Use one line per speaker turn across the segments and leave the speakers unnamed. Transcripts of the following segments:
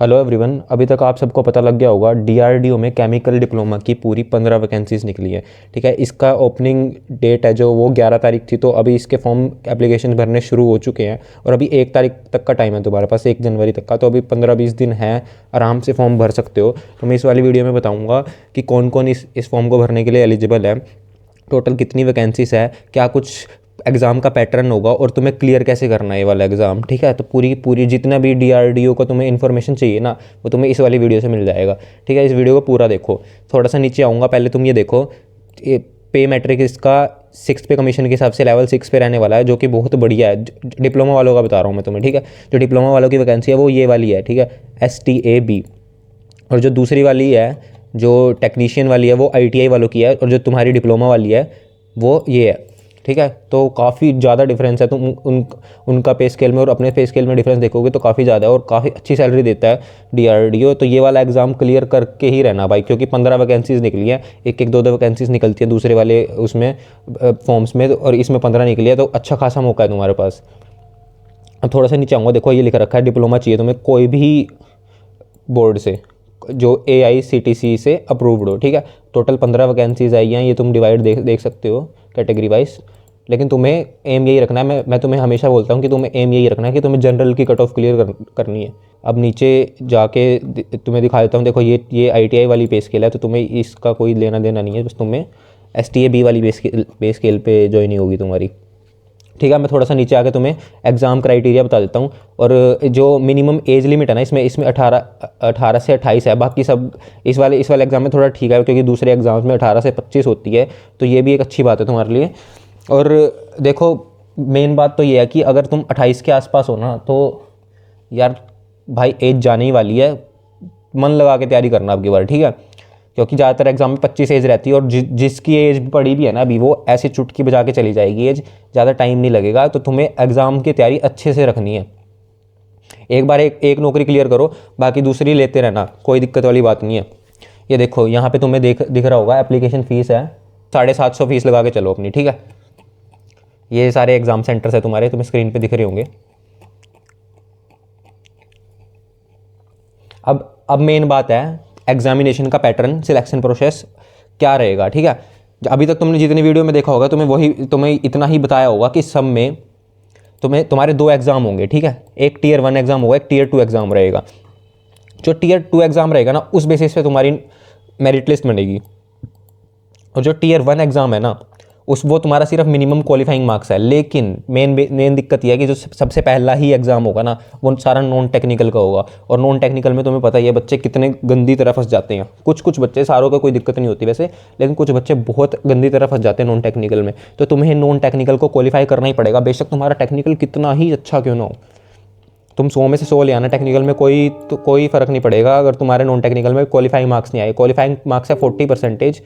Hello everyone. अभी तक आप सबको पता लग गया होगा डीआरडीओ में केमिकल डिप्लोमा की पूरी 15 वैकेंसीज निकली है। ठीक है, इसका ओपनिंग डेट है जो वो 11 तारीख थी, तो अभी इसके फॉर्म एप्लीकेशन भरने शुरू हो चुके हैं और अभी 1 तारीख तक का टाइम है तुम्हारे पास, 1 जनवरी तक का। तो अभी 15-20 दिन है, आराम से फॉर्म भर सकते हो। तो मैं इस वाली वीडियो में बताऊँगा कि कौन कौन इस फॉर्म को भरने के लिए एलिजिबल है, टोटल कितनी वैकेंसीज है, क्या कुछ एग्ज़ाम का पैटर्न होगा और तुम्हें क्लियर कैसे करना है ये वाला एग्ज़ाम। ठीक है, तो पूरी पूरी जितना भी डीआरडीओ का तुम्हें इन्फॉर्मेशन चाहिए ना, वो तुम्हें इस वाली वीडियो से मिल जाएगा। ठीक है, इस वीडियो को पूरा देखो। थोड़ा सा नीचे आऊँगा, पहले तुम ये देखो, ये पे मैट्रिक इसका 6 पे कमीशन के हिसाब से लेवल 6 पे रहने वाला है, जो कि बहुत बढ़िया है। डिप्लोमा वालों का बता रहा हूँ मैं तुम्हें। ठीक है, जो डिप्लोमा वालों की वैकेंसी है वो ये वाली है। ठीक है, STAB। और जो दूसरी वाली है, जो टेक्नीशियन वाली है, वो ITI वालों की है। और जो तुम्हारी डिप्लोमा वाली है वो ये है। ठीक है, तो काफ़ी ज़्यादा डिफरेंस है। तुम उनका पे स्केल में और अपने पे स्केल में डिफरेंस देखोगे तो काफ़ी ज़्यादा है और काफ़ी अच्छी सैलरी देता है डीआरडीओ। तो ये वाला एग्ज़ाम क्लियर करके ही रहना भाई, क्योंकि 15 वैकेंसीज निकली हैं। एक एक दो दो वैकेंसीज निकलती है दूसरे वाले उसमें फॉर्म्स में, और इसमें 15 निकली है, तो अच्छा खासा मौका है तुम्हारे पास। अब थोड़ा सा नीचे आऊँगा, देखो ये लिख रखा है डिप्लोमा चाहिए तुम्हें कोई भी बोर्ड से जो AICTC से अप्रूव्ड हो। ठीक है, टोटल 15 वैकेंसीज आई हैं, ये तुम डिवाइड देख सकते हो कैटेगरी वाइज। लेकिन तुम्हें एम यही रखना है, मैं तुम्हें हमेशा बोलता हूँ कि तुम्हें एम यही रखना है कि तुम्हें जनरल की कट ऑफ क्लियर करनी है। अब नीचे जाके तुम्हें दिखा देता हूँ, देखो ये ITI वाली पे स्केल है, तो तुम्हें इसका कोई लेना देना नहीं है, बस तुम्हें STAB वाली पे स्केल पे ज्वाइनिंग होगी तुम्हारी। ठीक है, मैं थोड़ा सा नीचे आके तुम्हें एग्ज़ाम क्राइटेरिया बता देता हूँ। और जो मिनिमम एज लिमिट है ना, इसमें 18 से 28 है। बाकी सब इस वाले एग्ज़ाम में थोड़ा ठीक है, क्योंकि दूसरे एग्ज़ाम्स में 18 से 25 होती है, तो ये भी एक अच्छी बात है तुम्हारे लिए। और देखो, मेन बात तो ये है कि अगर तुम 28 के आसपास हो ना, तो यार भाई एज जाने ही वाली है, मन लगा के तैयारी करना आपकी बार। ठीक है, क्योंकि ज़्यादातर एग्जाम में 25 एज रहती है, और जिसकी एज पड़ी भी है ना अभी, वो ऐसे चुटकी बजा के चली जाएगी एज, ज़्यादा टाइम नहीं लगेगा। तो तुम्हें एग्ज़ाम की तैयारी अच्छे से रखनी है। एक बार एक नौकरी क्लियर करो, बाकी दूसरी लेते रहना, कोई दिक्कत वाली बात नहीं है। ये देखो यहाँ पे तुम्हें दिख रहा होगा, एप्लीकेशन फ़ीस है 750 फीस लगा के चलो अपनी। ठीक है, ये सारे एग्ज़ाम सेंटर्स है तुम्हारे, तुम्हें स्क्रीन पे दिख रहे होंगे। अब मेन बात है एग्जामिनेशन का पैटर्न, सिलेक्शन प्रोसेस क्या रहेगा। ठीक है, अभी तक तुमने जितनी वीडियो में देखा होगा, तुम्हें इतना ही बताया होगा कि सब में तुम्हारे 2 एग्ज़ाम होंगे। ठीक है, एक Tier 1 एग्ज़ाम होगा, एक Tier 2 एग्ज़ाम रहेगा। जो Tier 2 एग्ज़ाम रहेगा ना, उस बेसिस पे तुम्हारी मेरिट लिस्ट बनेगी। और जो Tier 1 एग्ज़ाम है ना, वो तुम्हारा सिर्फ मिनिमम क्वालिफाइंग मार्क्स है। लेकिन मेन दिक्कत यह है कि जो सबसे पहला ही एग्ज़ाम होगा ना, वो सारा नॉन टेक्निकल का होगा। और नॉन टेक्निकल में तुम्हें पता ही है बच्चे कितने गंदी तरह फंस जाते हैं। कुछ बच्चे, सारों का कोई दिक्कत नहीं होती वैसे, लेकिन कुछ बच्चे बहुत गंदी तरह फंस जाते हैं नॉन टेक्निकल में। तो तुम्हें नॉन टेक्निकल को क्वालिफाई करना ही पड़ेगा, बेशक तुम्हारा टेक्निकल कितना ही अच्छा क्यों ना हो। तुम 100 में से 100 ले आना टेक्निकल में, कोई फ़र्क नहीं पड़ेगा अगर तुम्हारे नॉन टेक्निकल में क्वालिफाइंग मार्क्स नहीं आए। क्वालिफाइंग मार्क्स है 40%,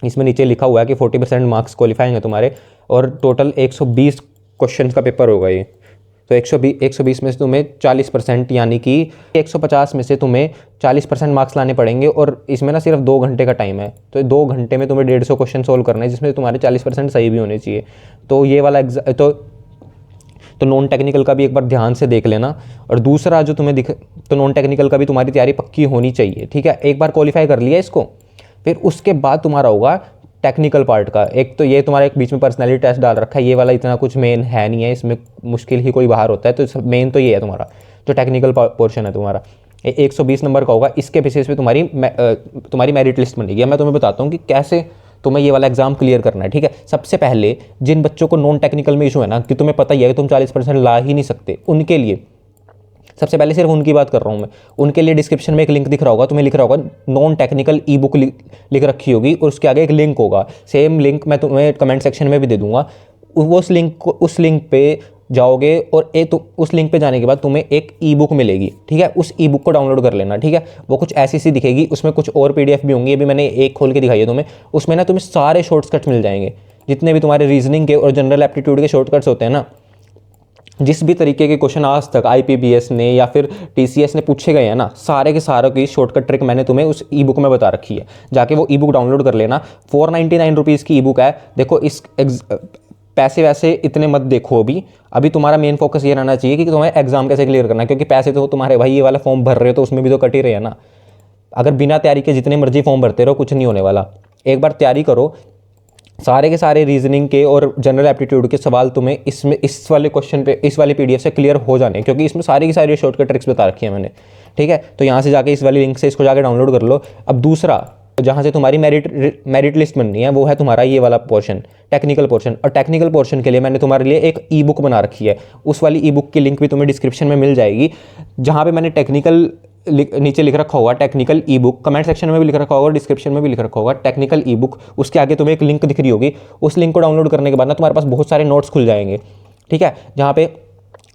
इसमें नीचे लिखा हुआ है कि 40% मार्क्स क्वालिफाइंग है तुम्हारे। और टोटल 120 क्वेश्चन का पेपर होगा ये। तो 120 में से तुम्हें 40%, यानी कि 150 में से तुम्हें 40% मार्क्स लाने पड़ेंगे। और इसमें ना सिर्फ 2 घंटे का टाइम है, तो 2 घंटे में तुम्हें 150 क्वेश्चन सोल्व करना है, जिसमें तुम्हारे 40% सही भी होने चाहिए। तो ये वाला तो नॉन टेक्निकल का भी एक बार ध्यान से देख लेना। और दूसरा जो तुम्हें तो नॉन टेक्निकल का भी तुम्हारी तैयारी पक्की होनी चाहिए। ठीक है, एक बार क्वालिफाई कर लिया इसको, फिर उसके बाद तुम्हारा होगा टेक्निकल पार्ट का। एक तो ये तुम्हारा एक बीच में पर्सनैलिटी टेस्ट डाल रखा है, ये वाला इतना कुछ मेन है नहीं है, इसमें मुश्किल ही कोई बाहर होता है। तो मेन तो ये है तुम्हारा जो टेक्निकल पोर्शन है तुम्हारा, 120 नंबर का होगा। इसके बेसिस पे तुम्हारी मेरिट लिस्ट बनेगी। मैं तुम्हें बताता हूँ कि कैसे तुम्हें ये वाला एग्जाम क्लियर करना है। ठीक है, सबसे पहले जिन बच्चों को नॉन टेक्निकल में इशू है ना, कि तुम्हें पता ही है कि तुम 40% ला ही नहीं सकते, उनके लिए सबसे पहले सिर्फ उनकी बात कर रहा हूँ मैं। उनके लिए डिस्क्रिप्शन में एक लिंक दिख रहा होगा, तुम्हें लिख रहा होगा नॉन टेक्निकल ई बुक लिख रखी होगी, और उसके आगे एक लिंक होगा। सेम लिंक मैं तुम्हें कमेंट सेक्शन में भी दे दूंगा। उस लिंक पे जाओगे, और तो उस लिंक पे जाने के बाद तुम्हें एक ई बुक मिलेगी। ठीक है, उस ई बुक को डाउनलोड कर लेना। ठीक है, वो कुछ ऐसी सी दिखेगी, उसमें कुछ और PDF भी होंगी। अभी मैंने एक खोल के दिखाई है तुम्हें, उसमें ना तुम्हें सारे शॉर्टकट्स मिल जाएंगे, जितने भी तुम्हारे रीजनिंग के और जनरल एप्टीट्यूड के शॉर्टकट्स होते हैं ना। जिस भी तरीके के क्वेश्चन आज तक IPPS ने या फिर TCS ने पूछे गए हैं ना, सारे के सारों की शॉर्टकट ट्रिक मैंने तुम्हें उस ई बुक में बता रखी है। जाके वो ई बुक डाउनलोड कर लेना। 499 रुपीज़ की ई बुक है। देखो, पैसे वैसे इतने मत देखो अभी तुम्हारा मेन फोकस ये रहना चाहिए कि तुम्हें एग्जाम कैसे क्लियर करना है, क्योंकि पैसे तो तुम्हारे भाई ये वाला फॉर्म भर रहे हो तो उसमें भी तो कट ही रहे हैं ना। अगर बिना तैयारी के जितने मर्जी फॉर्म भरते रहो कुछ नहीं होने वाला। एक बार तैयारी करो, सारे के सारे रीजनिंग के और जनरल एप्टीट्यूड के सवाल तुम्हें इसमें इस वाले क्वेश्चन पे इस वाली पीडीएफ से क्लियर हो जाने, क्योंकि इसमें सारी की सारी शॉर्टकट ट्रिक्स बता रखी है मैंने, ठीक है। तो यहाँ से जाके इस वाली लिंक से इसको जाके डाउनलोड कर लो। अब दूसरा जहाँ से तुम्हारी मेरिट लिस्ट बननी है वो है तुम्हारा ये वाला पोर्शन, टेक्निकल पोर्शन। और टेक्निकल पोर्शन के लिए मैंने तुम्हारे लिए एक ई बुक बना रखी है, उस वाली ई बुक की लिंक भी तुम्हें डिस्क्रिप्शन में मिल जाएगी, जहाँ पे मैंने टेक्निकल नीचे लिख रखा होगा टेक्निकल ई बुक, कमेंट सेक्शन में भी लिख रखा होगा, डिस्क्रिप्शन में भी लिख रखा होगा टेक्निकल ई बुक। उसके आगे तुम्हें एक लिंक दिख रही होगी, उस लिंक को डाउनलोड करने के बाद ना तुम्हारे पास बहुत सारे नोट्स खुल जाएंगे, ठीक है, जहाँ पे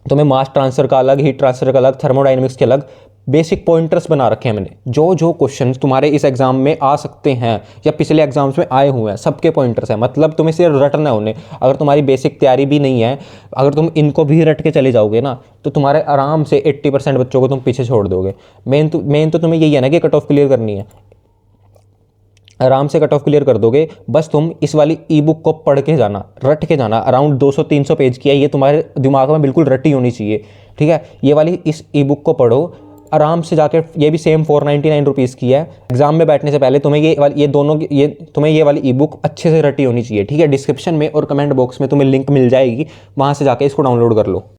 तुम्हें मास ट्रांसफर का अलग, हीट ट्रांसफर का अलग, थर्मोडाइनमिक्स के अलग बेसिक पॉइंटर्स बना रखे हैं मैंने। जो जो क्वेश्चन तुम्हारे इस एग्जाम में आ सकते हैं या पिछले एग्जाम्स में आए हुए हैं सबके पॉइंटर्स हैं, मतलब तुम्हें सिर्फ रटना है उन्हें। अगर तुम्हारी बेसिक तैयारी भी नहीं है, अगर तुम इनको भी रट के चले जाओगे ना तो तुम्हारे आराम से 80% बच्चों को तुम पीछे छोड़ दोगे। मेन तो तुम्हें यही है ना कि कट ऑफ क्लियर करनी है, आराम से कट ऑफ क्लियर कर दोगे। बस तुम इस वाली ई बुक को पढ़ के जाना, रट के जाना। अराउंड 200-300 पेज की है, ये तुम्हारे दिमाग में बिल्कुल रटी होनी चाहिए, ठीक है। ये वाली इस ई बुक को पढ़ो आराम से जाके, ये भी सेम 499 रुपीज़ की है। एग्जाम में बैठने से पहले तुम्हें ये वाली ई बुक अच्छे से रटी होनी चाहिए, ठीक है। डिस्क्रिप्शन में और कमेंट बॉक्स में तुम्हें लिंक मिल जाएगी, वहाँ से जाके इसको डाउनलोड कर लो।